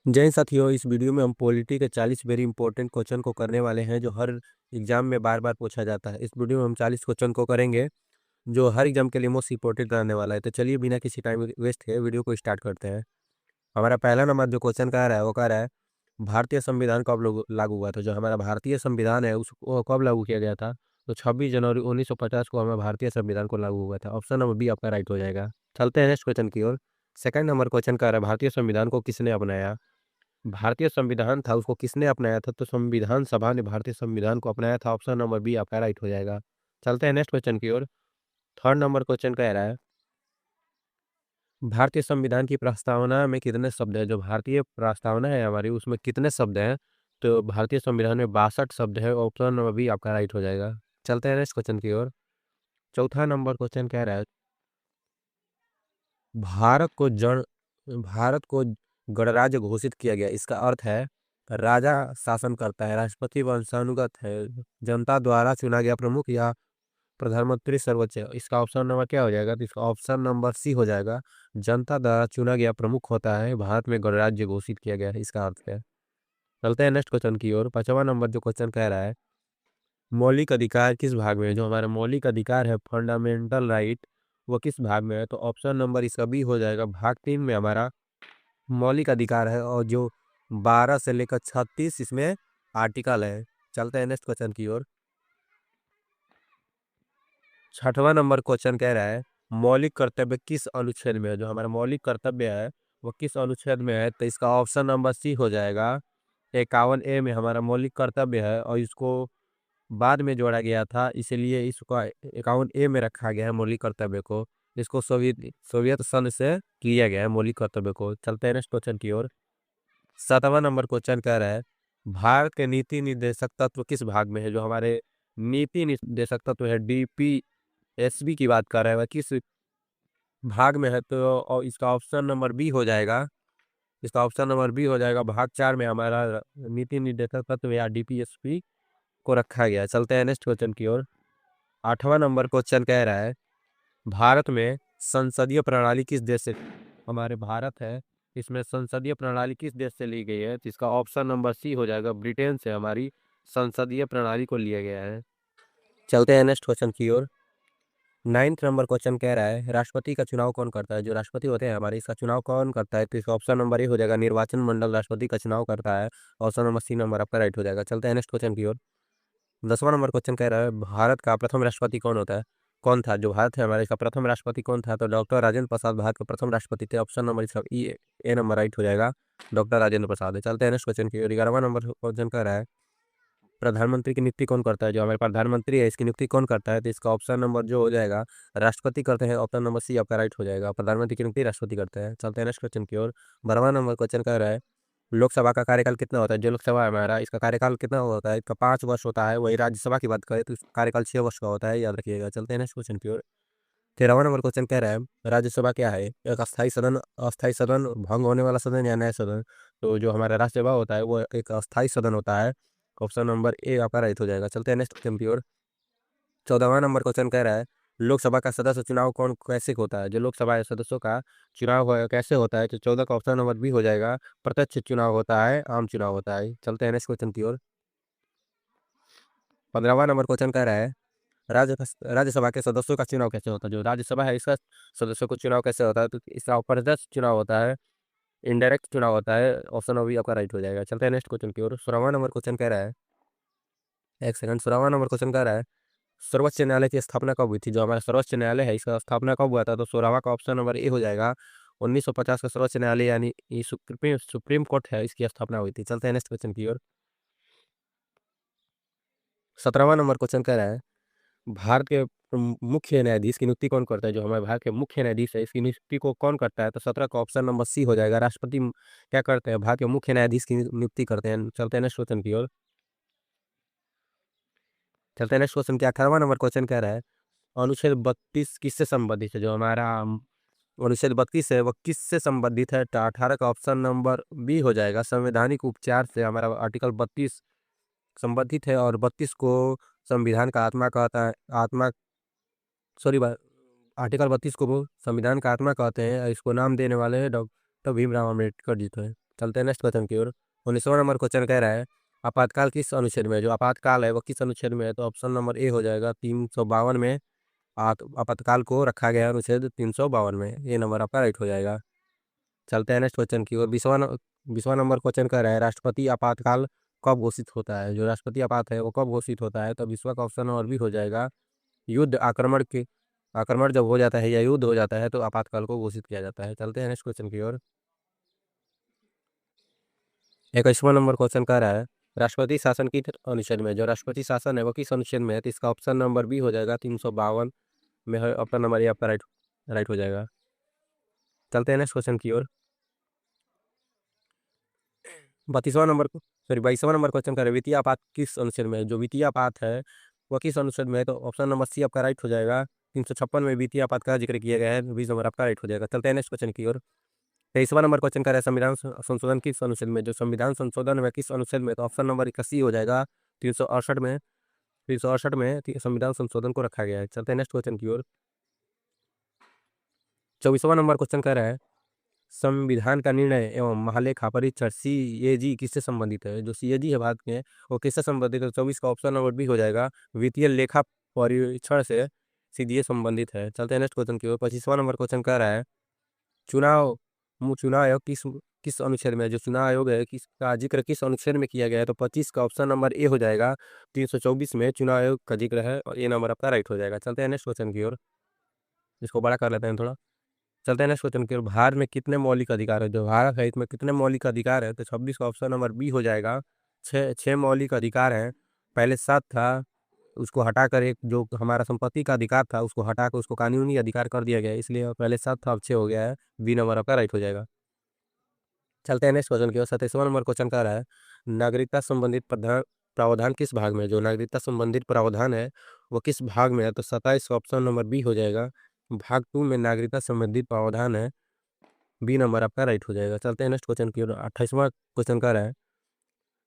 जय हिंद साथियों, इस वीडियो में हम पॉलिटी के 40 वेरी इंपॉर्टेंट क्वेश्चन को करने वाले हैं जो हर एग्जाम में बार बार पूछा जाता है। इस वीडियो में हम 40 क्वेश्चन को करेंगे जो हर एग्जाम के लिए मोस्ट इंपॉर्टेंट रहने वाला है। तो चलिए बिना किसी टाइम वेस्ट किए वीडियो को स्टार्ट करते हैं। हमारा पहला नंबर जो क्वेश्चन कह रहा है वो कह रहा है भारतीय संविधान कब लागू हुआ था। जो हमारा भारतीय संविधान है उसको कब लागू किया गया था? तो 26 जनवरी 1950 को हमारे भारतीय संविधान को लागू हुआ था। ऑप्शन नंबर बी आपका राइट हो जाएगा। चलते हैं नेक्स्ट क्वेश्चन की ओर। सेकंड नंबर क्वेश्चन कह रहा है भारतीय संविधान को किसने अपनाया। भारतीय संविधान था उसको किसने अपनाया था? तो संविधान सभा ने भारतीय संविधान को अपनाया था। ऑप्शन नंबर बी आपका राइट हो जाएगा। चलते हैं नेक्स्ट क्वेश्चन की ओर। थर्ड नंबर क्वेश्चन कह रहा है भारतीय संविधान की प्रस्तावना में कितने शब्द हैं। जो भारतीय प्रस्तावना है हमारी उसमें कितने शब्द हैं? तो भारतीय संविधान में 62 शब्द है। ऑप्शन नंबर बी आपका राइट हो जाएगा। चलते हैं नेक्स्ट क्वेश्चन की ओर। चौथा नंबर क्वेश्चन कह रहा है भारत को जन भारत को गणराज्य घोषित किया गया। इसका अर्थ है राजा शासन करता है, राष्ट्रपति वंशानुगत है, जनता द्वारा चुना गया प्रमुख या प्रधानमंत्री सर्वोच्च है। इसका ऑप्शन नंबर क्या हो जाएगा? तो इसका ऑप्शन नंबर सी हो जाएगा। जनता द्वारा चुना गया प्रमुख होता है, भारत में गणराज्य घोषित किया गया है, इसका अर्थ है। चलते हैं नेक्स्ट क्वेश्चन की ओर। पांचवा नंबर जो क्वेश्चन कह रहा है मौलिक अधिकार किस भाग में है। जो हमारा मौलिक अधिकार है फंडामेंटल राइट वो किस भाग में है? तो ऑप्शन नंबर इसका बी हो जाएगा। भाग 3 में हमारा मौलिक अधिकार है और जो 12 से लेकर 36 इसमें आर्टिकल है। चलते हैं नेक्स्ट क्वेश्चन की ओर। छठवां नंबर क्वेश्चन कह रहा है मौलिक कर्तव्य किस अनुच्छेद में है। जो हमारा मौलिक कर्तव्य है वो किस अनुच्छेद में है? तो इसका ऑप्शन नंबर सी हो जाएगा। 51A में हमारा मौलिक कर्तव्य है और इसको बाद में जोड़ा गया था, इसलिए इसको 51A में रखा गया है मौलिक कर्तव्य को। इसको सोवियत सोवियत संघ से किया गया है मौलिक कर्तव्य को। चलते हैं नेक्स्ट क्वेश्चन की ओर। सातवां नंबर क्वेश्चन कह रहा है भारत के नीति निर्देशक तत्व किस भाग में है। जो हमारे नीति निर्देशक तत्व है DPSB की बात कर रहे हैं, वह किस भाग में है? तो और इसका ऑप्शन नंबर बी हो जाएगा। इसका ऑप्शन नंबर बी हो जाएगा। भाग 4 में हमारा नीति निर्देशक तत्व या DPSB को रखा गया है। चलते हैं नेक्स्ट क्वेश्चन की ओर। आठवां नंबर क्वेश्चन कह रहा है भारत में संसदीय प्रणाली किस देश से हमारे भारत है इसमें संसदीय प्रणाली किस देश से ली गई है? तो इसका ऑप्शन नंबर सी हो जाएगा। ब्रिटेन से हमारी संसदीय प्रणाली को लिया गया है। चलते हैं नेक्स्ट क्वेश्चन की ओर। नाइन्थ नंबर क्वेश्चन कह रहा है राष्ट्रपति का चुनाव कौन करता है। जो राष्ट्रपति होते हैं हमारे इसका चुनाव कौन करता है? तो इसका ऑप्शन नंबर ए हो जाएगा। निर्वाचन मंडल राष्ट्रपति का चुनाव करता है। ऑप्शन नंबर सी नंबर आपका राइट हो जाएगा। चलते हैं नेक्स्ट क्वेश्चन की ओर। 10वां नंबर क्वेश्चन कह रहा है भारत का प्रथम राष्ट्रपति कौन होता है कौन था। जो भारत है हमारे इसका प्रथम राष्ट्रपति कौन था? तो डॉक्टर राजेंद्र प्रसाद भारत के प्रथम राष्ट्रपति थे। ऑप्शन नंबर इसका ए नंबर राइट हो जाएगा। डॉक्टर राजेंद्र प्रसाद है। चलते हैं नेक्स्ट क्वेश्चन की ओर। 11वां नंबर क्वेश्चन कह रहा है प्रधानमंत्री की नियुक्ति कौन करता है। जो हमारे प्रधानमंत्री है इसकी नियुक्ति कौन करता है? तो इसका ऑप्शन नंबर जो हो जाएगा राष्ट्रपति करते हैं। ऑप्शन नंबर सी आपका राइट हो जाएगा। प्रधानमंत्री की नियुक्ति राष्ट्रपति करते हैं। चलते हैं नेक्स्ट क्वेश्चन की ओर। 12वां नंबर क्वेश्चन कह रहा है लोकसभा का कार्यकाल कितना होता है। जो लोकसभा है हमारा इसका कार्यकाल कितना होता है? इसका 5 वर्ष होता है। वही राज्यसभा की बात करें तो इसका कार्यकाल 6 वर्ष का होता है, याद रखिएगा। चलते हैं नेक्स्ट क्वेश्चन की ओर। 13वां नंबर क्वेश्चन कह रहा है राज्यसभा क्या है? एक अस्थाई सदन, अस्थाई सदन, भंग होने वाला सदन या नया सदन। तो जो हमारा राज्यसभा होता है वो एक अस्थाई सदन होता है। ऑप्शन नंबर ए आपका राइट हो जाएगा। चलते हैं नेक्स्ट क्वेश्चन की ओर। 14वां नंबर क्वेश्चन कह रहा है लोकसभा का सदस्य चुनाव कौन कैसे होता है। जो लोकसभा सदस्यों का चुनाव कैसे होता है? तो 14 का ऑप्शन नंबर बी हो जाएगा। प्रत्यक्ष चुनाव होता है, आम चुनाव होता है। चलते हैं नेक्स्ट क्वेश्चन की ओर। 15वां नंबर क्वेश्चन कह रहा है राज्यसभा के सदस्यों का चुनाव कैसे होता है। जो राज्यसभा है इसका सदस्यों को चुनाव कैसे होता है? तो इसका अप्रत्यक्ष चुनाव होता है, इनडायरेक्ट चुनाव होता है। ऑप्शन नंबर बी आपका राइट हो जाएगा। चलते हैं नेक्स्ट क्वेश्चन की ओर। 16वां नंबर क्वेश्चन कह रहा है एक सेकंड। 16वां नंबर क्वेश्चन कह रहा है सर्वोच्च न्यायालय की स्थापना कब हुई थी। जो हमारा सर्वोच्च न्यायालय है इसका स्थापना कब हुआ था? तो 16वां का ऑप्शन नंबर ए हो जाएगा। 1950 का सर्वोच्च न्यायालय यानी ये सुप्रीम कोर्ट है, इसकी स्थापना हुई थी। चलते हैं नेक्स्ट क्वेश्चन की ओर। 17वां नंबर क्वेश्चन कह रहा है भारत के मुख्य न्यायाधीश की नियुक्ति कौन करता है। जो हमारे भारत के मुख्य न्यायाधीश है इसकी नियुक्ति को कौन करता है? तो 17 का ऑप्शन नंबर सी हो जाएगा। राष्ट्रपति क्या करते हैं? भारत के मुख्य न्यायाधीश की नियुक्ति करते हैं। चलते हैं नेक्स्ट क्वेश्चन की ओर। चलते हैं नेक्स्ट क्वेश्चन की 18वां नंबर क्वेश्चन कह रहा है अनुच्छेद 32 किससे संबंधित है। जो हमारा अनुच्छेद 32 है वो किससे संबंधित है? तो 18 का ऑप्शन नंबर बी हो जाएगा। संवैधानिक उपचार से हमारा आर्टिकल 32 संबंधित है और 32 को संविधान का आत्मा कहता है। आत्मा सॉरी आर्टिकल 32 को वो संविधान का आत्मा कहते हैं। इसको नाम देने वाले हैं डॉक्टर भीमराव अम्बेडकर जी थे। चलते हैं नेक्स्ट क्वेश्चन की ओर। 19वां नंबर क्वेश्चन कह रहा है आपातकाल किस अनुच्छेद में है। जो आपातकाल है वो किस अनुच्छेद में है, तो ऑप्शन नंबर ए हो जाएगा 352 में। आपातकाल को रखा गया है अनुच्छेद 352 में, ये नंबर आपका राइट हो जाएगा। चलते हैं नेक्स्ट क्वेश्चन की ओर। 20वां नंबर क्वेश्चन कह रहा है राष्ट्रपति आपातकाल कब घोषित होता है। जो राष्ट्रपति आपात है वो कब घोषित होता है, तो 20वां का ऑप्शन और भी हो जाएगा युद्ध आक्रमण जब हो जाता है या युद्ध हो जाता है तो आपातकाल को घोषित किया जाता है। चलते हैं नेक्स्ट क्वेश्चन की ओर। 21वां नंबर क्वेश्चन कह रहा है राष्ट्रपति शासन की अनुच्छेद में। जो राष्ट्रपति शासन है वो किस अनुच्छेद में है, तो इसका ऑप्शन नंबर बी हो जाएगा 352 में है। ऑप्शन नंबर ये आपका राइट राइट हो जाएगा। चलते हैं नेक्स्ट क्वेश्चन की ओर। 22वां नंबर क्वेश्चन कर रहे हैं वित्तीय आपात किस अनुच्छेद में है। जो वित्तीय आपात है वह किस अनुच्छेद में है, तो ऑप्शन नंबर सी आपका राइट हो जाएगा। 356 में वित्तीय आपात का जिक्र किया गया है, 20 नंबर आपका राइट हो जाएगा। चलते हैं नेक्स्ट क्वेश्चन की ओर। 23वां नंबर क्वेश्चन कर रहा है संविधान संशोधन किस अनुच्छेद में। जो संविधान संशोधन है किस अनुच्छेद में, तो ऑप्शन नंबर 81 हो जाएगा। 368 में 368 में संविधान संशोधन को रखा गया है। चलते हैं नेक्स्ट क्वेश्चन की ओर। 24वां नंबर क्वेश्चन कर रहा है संविधान का निर्णय एवं महालेखा परीक्षण सीएजी किससे संबंधित है। जो सीएजी है भारत में वो किससे संबंधित है, 24 का ऑप्शन नंबर बी हो जाएगा वित्तीय लेखा परीक्षण से सीधे संबंधित है। चलते हैं नेक्स्ट क्वेश्चन की ओर। 25वां नंबर क्वेश्चन कह रहा है चुनाव चुनाव आयोग किस किस अनुच्छेद में है। जो चुनाव आयोग है किसका जिक्र किस अनुच्छेद में किया गया है, तो 25 का ऑप्शन नंबर ए हो जाएगा। 324 में चुनाव आयोग का जिक्र है और ये नंबर आपका राइट हो जाएगा। चलते हैं नेक्स्ट क्वेश्चन की ओर। इसको बड़ा कर लेते हैं थोड़ा। चलते हैं नेक्स्ट क्वेश्चन की ओर। भारत में कितने मौलिक अधिकार है। जो भारत है इसमें कितने मौलिक अधिकार है, तो 26 का ऑप्शन नंबर बी हो जाएगा। छः मौलिक अधिकार हैं। पहले 7 था, उसको हटाकर एक जो हमारा संपत्ति का अधिकार था उसको हटाकर उसको कानूनी अधिकार कर दिया गया है, इसलिए पहले 7 था अब 6 हो गया है। बी नंबर आपका राइट हो जाएगा। चलते हैं नेक्स्ट क्वेश्चन की ओर। 27वां नंबर क्वेश्चन का रहा है नागरिकता संबंधित प्रावधान किस भाग में है। जो नागरिकता संबंधित प्रावधान है वो किस भाग में है, तो 27 का ऑप्शन नंबर बी हो जाएगा। भाग 2 में नागरिकता संबंधित प्रावधान है, बी नंबर आपका राइट हो जाएगा। चलते हैं नेक्स्ट क्वेश्चन की ओर। 28वां क्वेश्चन का रहा है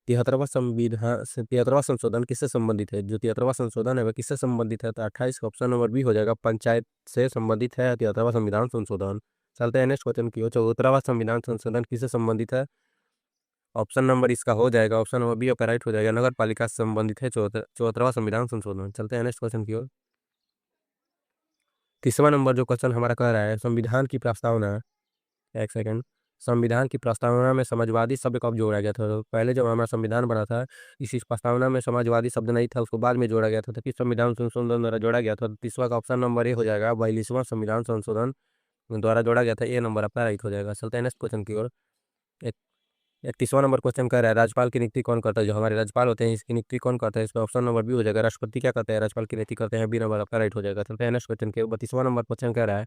73वां संशोधन किससे संबंधित है। जो 73वां संशोधन है वह किससे संबंधित है, तो 28 का ऑप्शन नंबर बी हो जाएगा पंचायत से संबंधित है 73वां संविधान संशोधन। चलते हैं नेक्स्ट क्वेश्चन की ओर। 74वां संविधान संशोधन किससे संबंधित है, ऑप्शन नंबर इसका हो जाएगा ऑप्शन नंबर बी आपका राइट हो जाएगा। नगर पालिका से संबंधित है 74वां संविधान संशोधन। चलते हैं नेक्स्ट क्वेश्चन की ओर। 30वां नंबर जो क्वेश्चन हमारा कह रहा है संविधान की प्रस्तावना, एक सेकंड, संविधान की प्रस्तावना में समाजवादी शब्द कब जोड़ा गया था। तो पहले जब हमारा संविधान बना था इसी प्रस्तावना में समाजवादी शब्द नहीं था, उसको बाद में जोड़ा गया था, तो किस संविधान संशोधन द्वारा जोड़ा गया था। 30वां का ऑप्शन नंबर ए हो जाएगा 42वां संविधान संशोधन द्वारा जोड़ा गया था, ए नंबर आपका राइट हो जाएगा। चलते हैं नेक्स्ट क्वेश्चन की ओर। 31वां नंबर क्वेश्चन कर रहा है राज्यपाल की नियुक्ति कौन करता है। जो हमारे राज्यपाल होते हैं इसकी नियुक्ति कौन करता है, इसका ऑप्शन नंबर बी हो जाएगा राष्ट्रपति क्या करता है, राज्यपाल की नियुक्ति करते हैं, बी नंबर आपका राइट हो जाएगा। चलते हैं नेक्स्ट क्वेश्चन के 32वां नंबर क्वेश्चन कह रहा है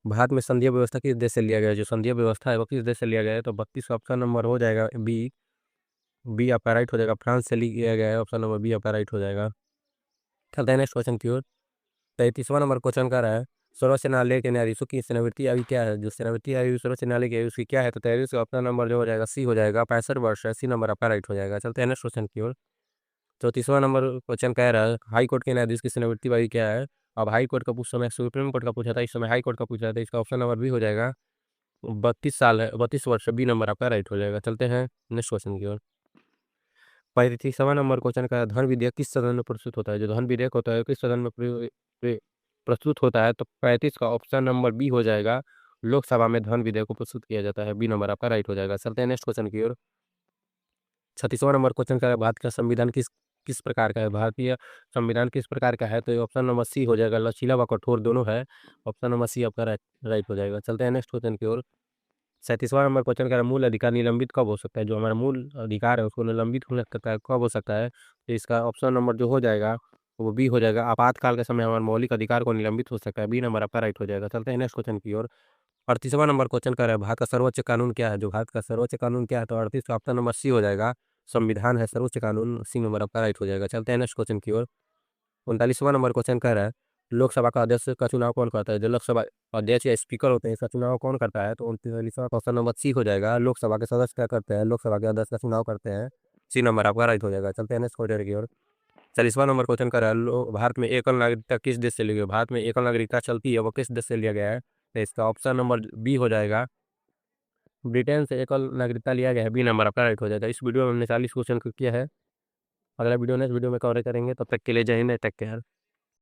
भारत में संघीय व्यवस्था किस देश से लिया गया है। जो संघीय व्यवस्था है वो किस देश से लिया गया है, तो 32 ऑप्शन नंबर हो जाएगा बी, बी आपका राइट हो जाएगा। फ्रांस से लिया गया है, ऑप्शन नंबर बी आपका राइट हो जाएगा। चलते हैं नेक्स्ट क्वेश्चन की ओर। 33वां नंबर क्वेश्चन का रहा है सर्वोच्च न्यायालय के न्यायाधीशों की सेवानिवृत्ति आयु क्या है। जो सेवानिवृत्ति आयु सर्वोच्च न्यायालय की आयु उसकी क्या है, तो 33 का अपना नंबर जो हो जाएगा सी हो जाएगा 65 वर्ष है, सी नंबर आपका राइट हो जाएगा। चलते हैं नेक्स्ट क्वेश्चन की ओर। 34वां नंबर क्वेश्चन कह रहा है हाई कोर्ट के न्यायाधीश की सेवानिवृत्ति आयु क्या है। अब हाई कोर्ट का उस समय सुप्रीम कोर्ट का पूछा था, इस समय हाई कोर्ट का पूछा था, इसका ऑप्शन नंबर भी हो जाएगा 32 साल है, 32 वर्ष है, बी नंबर आपका राइट हो जाएगा। चलते हैं नेक्स्ट क्वेश्चन की ओर। 35वां नंबर क्वेश्चन का धन विधेयक किस सदन में प्रस्तुत होता है। जो धन विधेयक होता है किस सदन में प्रस्तुत होता है, तो 35 का ऑप्शन नंबर बी हो जाएगा लोकसभा में धन विधेयक को प्रस्तुत किया जाता है, बी नंबर आपका राइट हो जाएगा। चलते हैं नेक्स्ट क्वेश्चन की ओर। 36वां नंबर क्वेश्चन का है भारत का संविधान किस किस प्रकार का है। भारतीय संविधान किस प्रकार का है, तो ऑप्शन नंबर सी हो जाएगा लचीला व कठोर दोनों है, ऑप्शन नंबर सी आपका राइट हो जाएगा। चलते हैं नेक्स्ट क्वेश्चन की ओर। 37वां नंबर क्वेश्चन का मूल अधिकार निलंबित कब हो सकता है। जो हमारा मूल अधिकार है उसको निलंबित हो सकता है, कब हो सकता है, तो इसका ऑप्शन नंबर जो हो जाएगा वो बी हो जाएगा आपातकाल के समय हमारे मौलिक अधिकार को निलंबित हो सकता है, बी नंबर आपका राइट हो जाएगा। चलते हैं नेक्स्ट क्वेश्चन की ओर। 38वां नंबर क्वेश्चन कर रहा है भारत का सर्वोच्च कानून क्या है। जो भारत का सर्वोच्च कानून क्या है, तो 38 का ऑप्शन नंबर सी हो जाएगा संविधान है सर्वोच्च कानून, सी नंबर आपका राइट हो जाएगा। चलते हैं नेक्स्ट क्वेश्चन की ओर। 39वां नंबर क्वेश्चन कह रहा है लोकसभा का अध्यक्ष का चुनाव कौन करता है। जो लोकसभा अध्यक्ष या स्पीकर होते हैं इसका चुनाव कौन करता है, तो 39वां क्वेश्चन नंबर सी हो जाएगा लोकसभा के सदस्य क्या करते हैं, लोकसभा के अध्यक्ष का चुनाव करते हैं, सी नंबर आपका राइट हो जाएगा। चलते हैं नेक्स्ट क्वेश्चन की ओर। 40वां नंबर क्वेश्चन कर रहा है भारत में एकल नागरिकता किस देश से ली गई। भारत में एकल नागरिकता चलती है वो किस देश से लिया गया है, तो इसका ऑप्शन नंबर बी हो जाएगा ब्रिटेन से एक और नागरिकता लिया गया है, बी नंबर आपका राइट हो जाएगा। इस वीडियो में हमने 40 क्वेश्चन को किया है। अगला वीडियो नेक्स्ट वीडियो में कवर करेंगे, तब तक के लिए जय हिंद, टेक केयर।